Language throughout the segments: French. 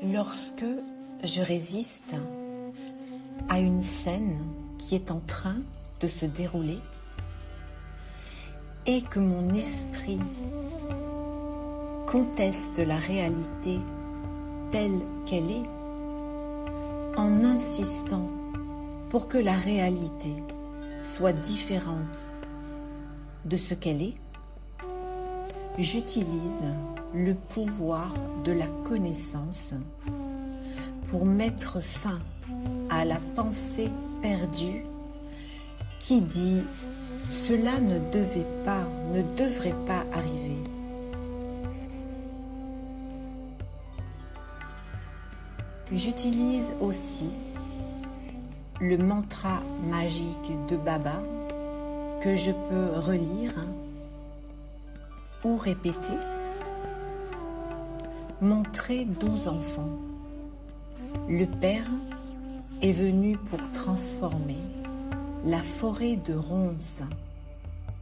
Lorsque je résiste à une scène qui est en train de se dérouler et que mon esprit conteste la réalité telle qu'elle est, en insistant pour que la réalité soit différente de ce qu'elle est, j'utilise le pouvoir de la connaissance pour mettre fin à la pensée perdue qui dit « cela ne devrait pas arriver ». J'utilise aussi le mantra magique de Baba que je peux relire ou répéter. Montrer 12 enfants. Le Père est venu pour transformer la forêt de ronces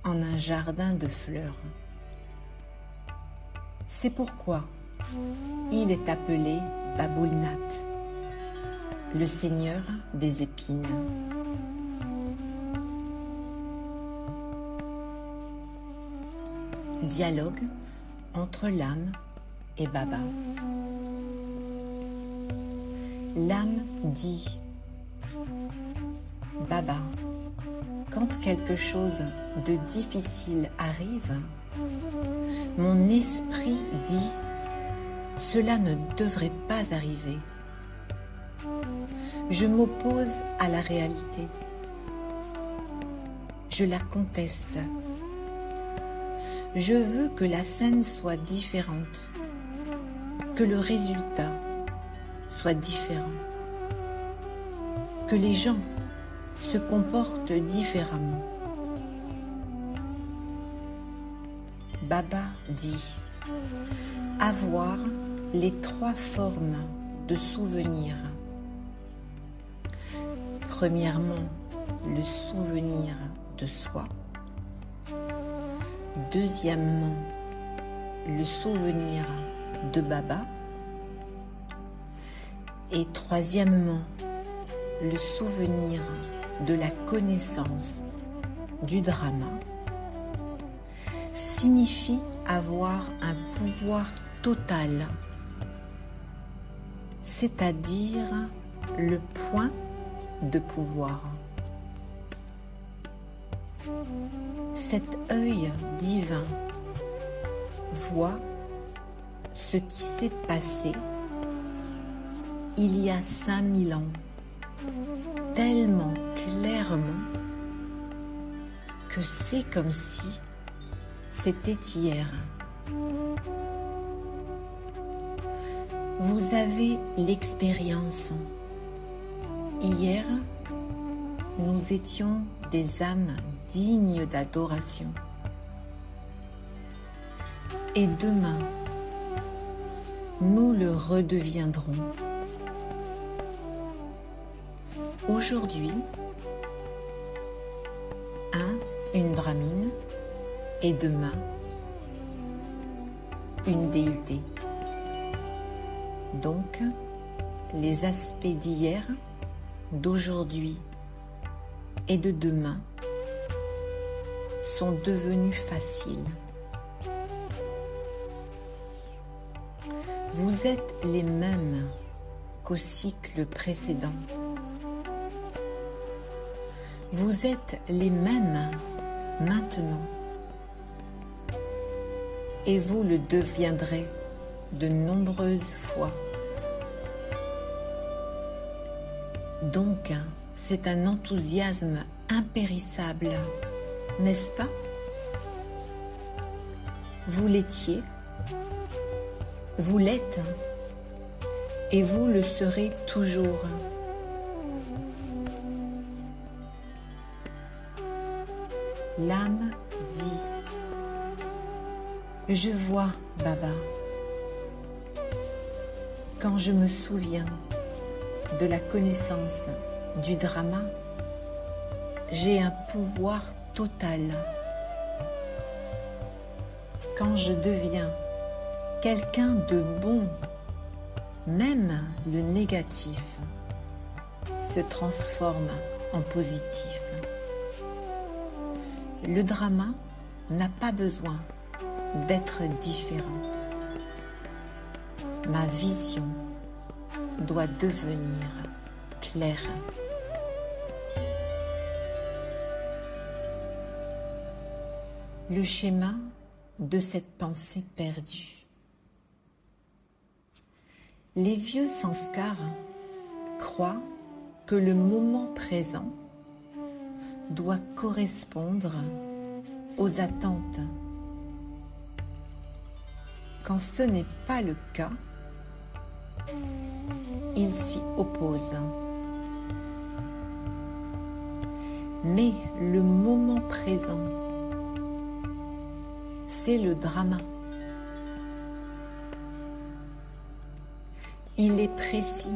en un jardin de fleurs. C'est pourquoi il est appelé Baboulnath, le Seigneur des épines. Dialogue entre l'âme et Baba. L'âme dit « Baba, quand quelque chose de difficile arrive, mon esprit dit « cela ne devrait pas arriver ». Je m'oppose à la réalité. Je la conteste. Je veux que la scène soit différente, que le résultat soit différent, que les gens se comportent différemment. Baba dit avoir les 3 formes de souvenirs. Premièrement, le souvenir de soi. Deuxièmement, le souvenir de Baba. Et troisièmement, le souvenir de la connaissance du drama signifie avoir un pouvoir total, c'est-à-dire le point de pouvoir. Cet œil divin voit ce qui s'est passé il y a 5000 ans, tellement clairement que c'est comme si c'était hier. Vous avez l'expérience. Hier, nous étions des âmes dignes d'adoration. Et demain, nous le redeviendrons. Aujourd'hui, une brahmine et demain, une déité. Donc, les aspects d'hier, d'aujourd'hui et de demain sont devenus faciles. Vous êtes les mêmes qu'au cycle précédent. Vous êtes les mêmes maintenant et vous le deviendrez de nombreuses fois. Donc, c'est un enthousiasme impérissable, n'est-ce pas? Vous l'étiez, vous l'êtes, et vous le serez toujours. L'âme dit « Je vois, Baba, quand je me souviens de la connaissance du drama, j'ai un pouvoir total. Quand je deviens quelqu'un de bon, Même le négatif se transforme en positif. Le drama n'a pas besoin d'être différent. Ma vision doit devenir claire. Le schéma de cette pensée perdue. Les vieux sanskars croient que le moment présent doit correspondre aux attentes. Quand ce n'est pas le cas, ils s'y opposent. Mais le moment présent, c'est le drama. Il est précis,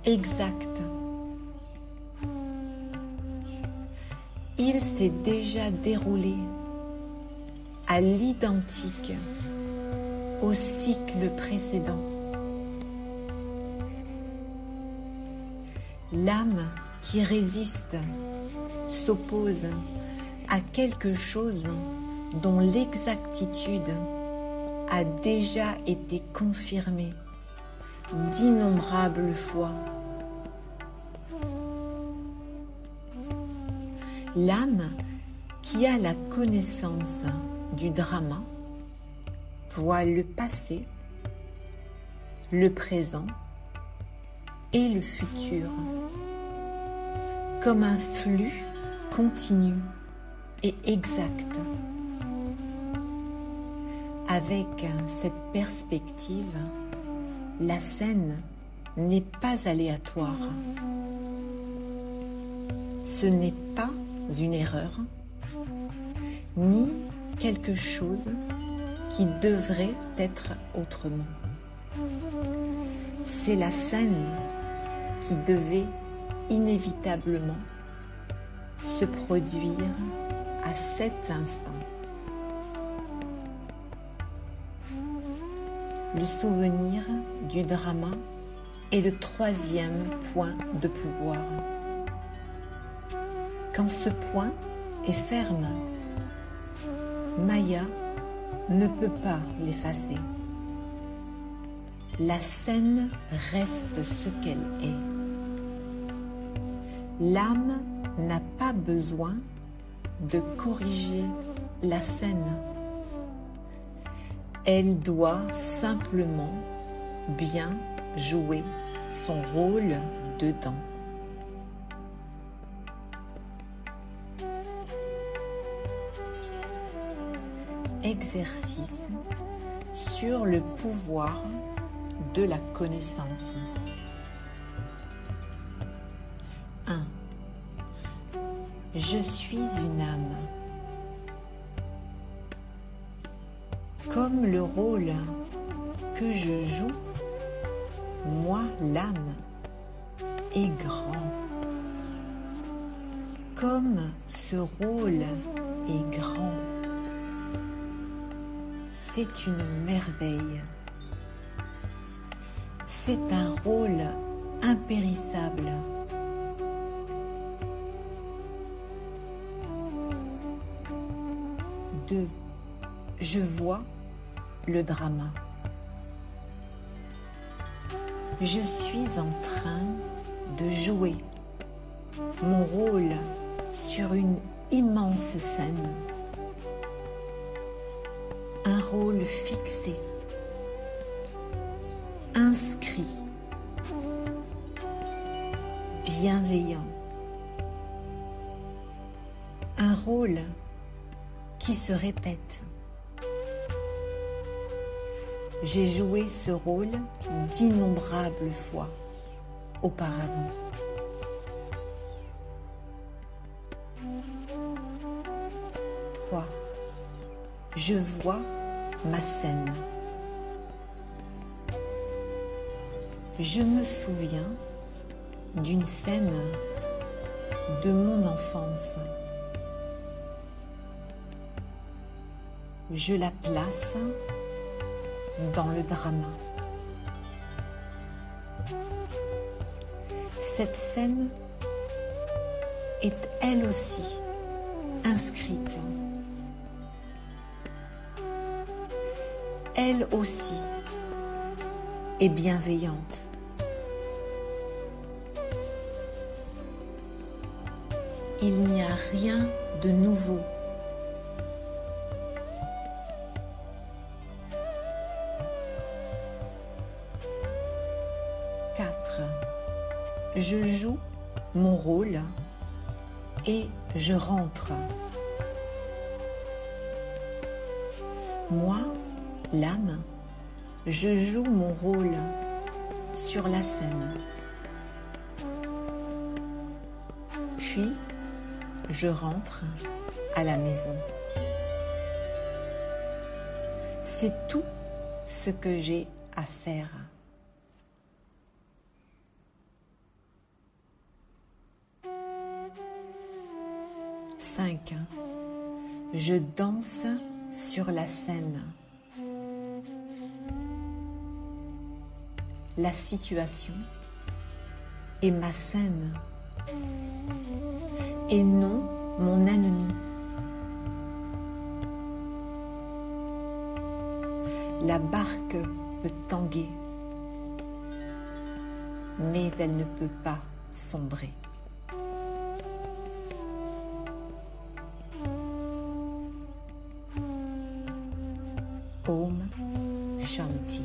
exact. Il s'est déjà déroulé à l'identique au cycle précédent. L'âme qui résiste s'oppose à quelque chose dont l'exactitude a déjà été confirmée d'innombrables fois. L'âme qui a la connaissance du drama voit le passé, le présent et le futur comme un flux continu et exact. Avec cette perspective, la scène n'est pas aléatoire. Ce n'est pas une erreur, ni quelque chose qui devrait être autrement. C'est la scène qui devait inévitablement se produire à cet instant. Le souvenir du drama est le troisième point de pouvoir. Quand ce point est ferme, Maya ne peut pas l'effacer. La scène reste ce qu'elle est. L'âme n'a pas besoin de corriger la scène. Elle doit simplement bien jouer son rôle dedans. Exercice sur le pouvoir de la connaissance. 1. Je suis une âme. Comme le rôle que je joue, moi l'âme, est grand. Comme ce rôle est grand, c'est une merveille. C'est un rôle impérissable. Deux, je vois le drama. Je suis en train de jouer mon rôle sur une immense scène. Un rôle fixé, inscrit, bienveillant. Un rôle qui se répète. J'ai joué ce rôle d'innombrables fois auparavant. 3. Je vois ma scène. Je me souviens d'une scène de mon enfance. Je la place dans le drama. Cette scène est elle aussi inscrite. Elle aussi est bienveillante. Il n'y a rien de nouveau. Je joue mon rôle et je rentre. Moi, l'âme, je joue mon rôle sur la scène. Puis, je rentre à la maison. C'est tout ce que j'ai à faire. 5. Je danse sur la scène. La situation est ma scène et non mon ennemi. La barque peut tanguer, mais elle ne peut pas sombrer. Om Shanti.